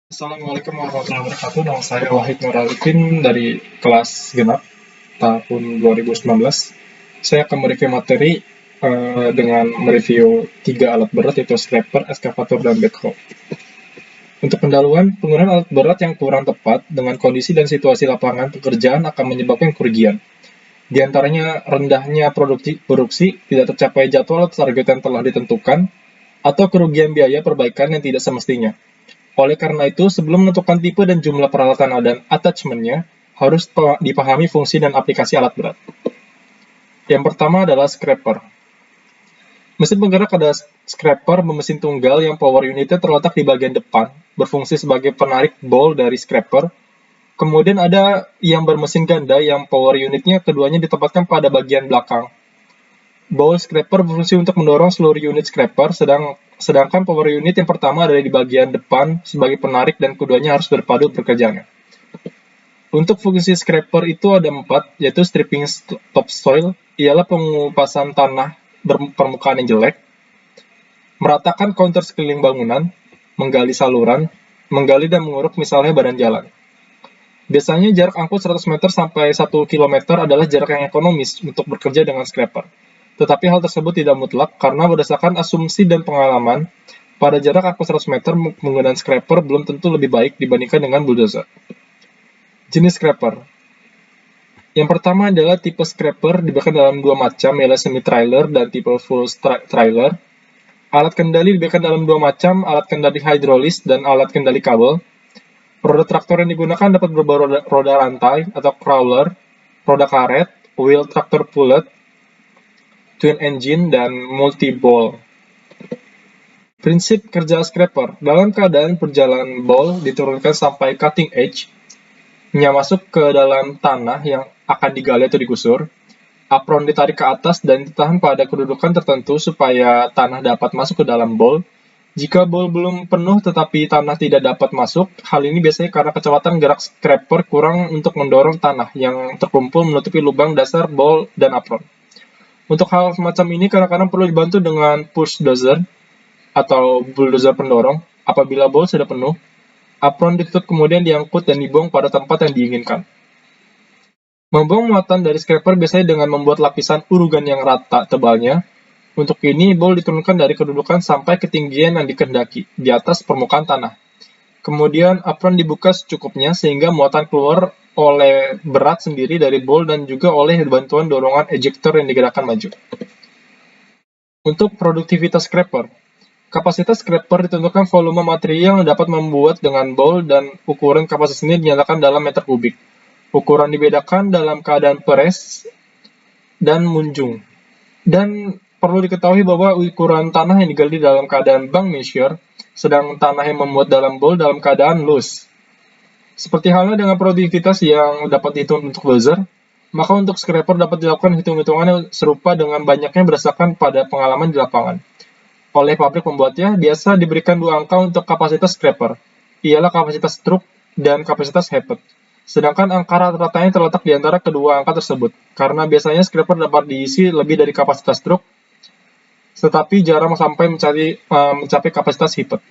Assalamualaikum warahmatullahi wabarakatuh. Nama saya Wahid Nur Arifin dari kelas genap tahun 2019. Saya akan mereview materi dengan mereview 3 alat berat yaitu scraper, eskavator, dan backhoe. Untuk pendahuluan, penggunaan alat berat yang kurang tepat dengan kondisi dan situasi lapangan pekerjaan akan menyebabkan kerugian. Di antaranya rendahnya produksi, tidak tercapai jadwal atau target yang telah ditentukan, atau kerugian biaya perbaikan yang tidak semestinya. Oleh karena itu, sebelum menentukan tipe dan jumlah peralatan dan attachment-nya, harus dipahami fungsi dan aplikasi alat berat. Yang pertama adalah scraper. Mesin penggerak ada scraper bermesin tunggal yang power unitnya terletak di bagian depan, berfungsi sebagai penarik ball dari scraper. Kemudian ada yang bermesin ganda yang power unitnya keduanya ditempatkan pada bagian belakang. Ball scraper berfungsi untuk mendorong seluruh unit scraper, sedangkan power unit yang pertama ada di bagian depan sebagai penarik dan keduanya harus berpadu bekerjanya. Untuk fungsi scraper itu ada 4, yaitu stripping topsoil, ialah pengupasan tanah permukaan yang jelek, meratakan kontur sekeliling bangunan, menggali saluran, menggali dan menguruk misalnya badan jalan. Biasanya jarak angkut 100 meter sampai 1 km adalah jarak yang ekonomis untuk bekerja dengan scraper. Tetapi hal tersebut tidak mutlak karena berdasarkan asumsi dan pengalaman, pada jarak angkut 100 meter menggunakan scraper belum tentu lebih baik dibandingkan dengan bulldozer. Jenis scraper. Yang pertama adalah tipe scraper dibagi dalam 2 macam, yaitu semi-trailer dan tipe full trailer. Alat kendali dibagi dalam 2 macam, alat kendali hidrolis dan alat kendali kabel. Roda traktor yang digunakan dapat berupa roda rantai atau crawler, roda karet, wheel tractor pullet, twin engine, dan multi-ball. Prinsip kerja scraper. Dalam keadaan perjalanan ball diturunkan sampai cutting edge, nya masuk ke dalam tanah yang akan digali atau digusur, apron ditarik ke atas dan ditahan pada kedudukan tertentu supaya tanah dapat masuk ke dalam ball. Jika ball belum penuh tetapi tanah tidak dapat masuk, hal ini biasanya karena kecepatan gerak scraper kurang untuk mendorong tanah yang terkumpul menutupi lubang dasar ball dan apron. Untuk hal semacam ini kadang-kadang perlu dibantu dengan push dozer atau bulldozer pendorong. Apabila ball sudah penuh, apron ditutup kemudian diangkut dan dibuang pada tempat yang diinginkan. Membuang muatan dari scraper biasanya dengan membuat lapisan urugan yang rata tebalnya. Untuk ini, ball diturunkan dari kedudukan sampai ketinggian yang dikehendaki, di atas permukaan tanah. Kemudian, apron dibuka secukupnya sehingga muatan keluar oleh berat sendiri dari ball dan juga oleh bantuan dorongan ejector yang digerakkan maju. Untuk produktivitas scraper, kapasitas scraper ditentukan volume material yang dapat membuat dengan ball dan ukuran kapasitas ini dinyatakan dalam meter kubik. Ukuran dibedakan dalam keadaan press dan munjung. Dan perlu diketahui bahwa ukuran tanah yang digali dalam keadaan bank measure, sedang tanah yang memuat dalam ball dalam keadaan loose. Seperti halnya dengan produktivitas yang dapat dihitung untuk dozer, maka untuk scraper dapat dilakukan hitung-hitungan yang serupa dengan banyaknya berdasarkan pada pengalaman di lapangan. Oleh pabrik pembuatnya, biasa diberikan 2 angka untuk kapasitas scraper, ialah kapasitas truk dan kapasitas headed. Sedangkan angka rata-ratanya terletak di antara kedua angka tersebut, karena biasanya scraper dapat diisi lebih dari kapasitas truk, tetapi jarang sampai mencapai kapasitas headed.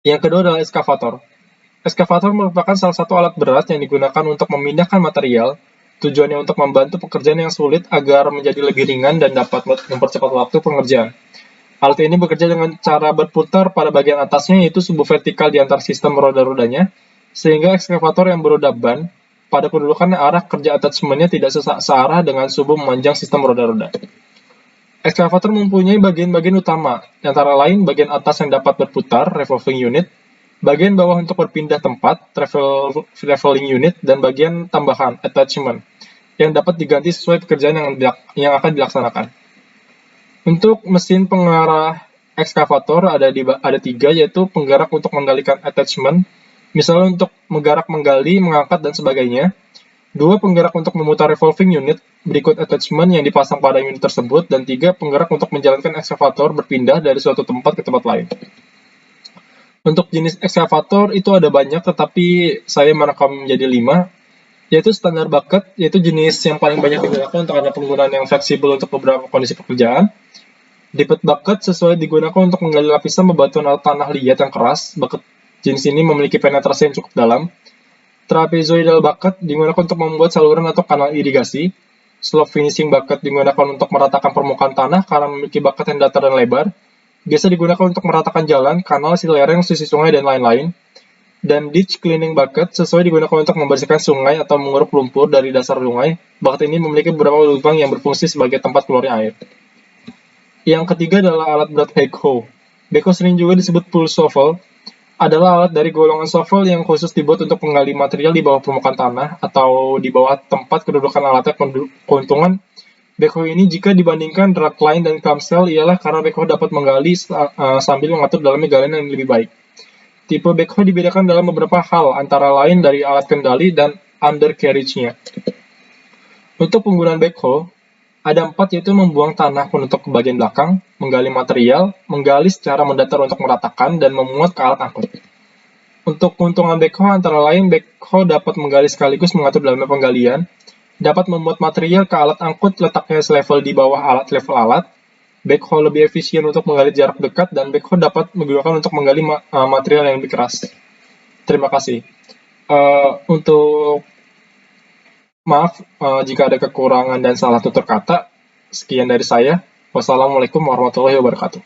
Yang kedua adalah eskavator. Eskavator merupakan salah satu alat berat yang digunakan untuk memindahkan material, tujuannya untuk membantu pekerjaan yang sulit agar menjadi lebih ringan dan dapat mempercepat waktu pengerjaan. Alat ini bekerja dengan cara berputar pada bagian atasnya, yaitu sumbu vertikal di antara sistem roda-rodanya, sehingga ekskavator yang beroda ban pada kedudukan arah kerja attachment-nya tidak searah dengan sumbu memanjang sistem roda-roda. Ekskavator mempunyai bagian-bagian utama, antara lain bagian atas yang dapat berputar, revolving unit, bagian bawah untuk berpindah tempat, traveling unit, dan bagian tambahan, attachment, yang dapat diganti sesuai pekerjaan yang akan dilaksanakan. Untuk mesin pengarah ekskavator ada 3, yaitu penggerak untuk mengendalikan attachment, misalnya untuk menggali, mengangkat, dan sebagainya. 2, penggerak untuk memutar revolving unit, berikut attachment yang dipasang pada unit tersebut, dan 3, penggerak untuk menjalankan ekskavator berpindah dari suatu tempat ke tempat lain. Untuk jenis ekskavator itu ada banyak, tetapi saya merekam menjadi 5, yaitu standar bucket, yaitu jenis yang paling banyak digunakan untuk ada penggunaan yang fleksibel untuk beberapa kondisi pekerjaan. Depth bucket sesuai digunakan untuk menggali lapisan bebatuan atau tanah liat yang keras. Bucket Jenis ini memiliki penetrasi yang cukup dalam. Trapezoidal bucket digunakan untuk membuat saluran atau kanal irigasi. Slope finishing bucket digunakan untuk meratakan permukaan tanah karena memiliki bucket yang datar dan lebar. Biasa digunakan untuk meratakan jalan, kanal, lereng, sisi sungai, dan lain-lain. Dan ditch cleaning bucket sesuai digunakan untuk membersihkan sungai atau menguruk lumpur dari dasar sungai. Bucket ini memiliki beberapa lubang yang berfungsi sebagai tempat keluarnya air. Yang ketiga adalah alat berat backhoe. Backhoe sering juga disebut pull shovel, adalah alat dari golongan shovel yang khusus dibuat untuk menggali material di bawah permukaan tanah atau di bawah tempat kedudukan alatnya. Keuntungan backhoe ini jika dibandingkan dragline dan clamshell ialah karena backhoe dapat menggali sambil mengatur dalamnya galian yang lebih baik. Tipe backhoe dibedakan dalam beberapa hal, antara lain dari alat kendali dan undercarriage-nya. Untuk penggunaan backhoe, ada 4, yaitu membuang tanah penutup ke bagian belakang, menggali material, menggali secara mendatar untuk meratakan, dan memuat ke alat angkut. Untuk keuntungan backhoe antara lain, backhoe dapat menggali sekaligus mengatur dalamnya penggalian, dapat membuat material ke alat angkut letaknya selevel di bawah level alat, backhoe lebih efisien untuk menggali jarak dekat, dan backhoe dapat digunakan untuk menggali material yang lebih keras. Terima kasih. Maaf jika ada kekurangan dan salah tutur kata. Sekian dari saya. Wassalamualaikum warahmatullahi wabarakatuh.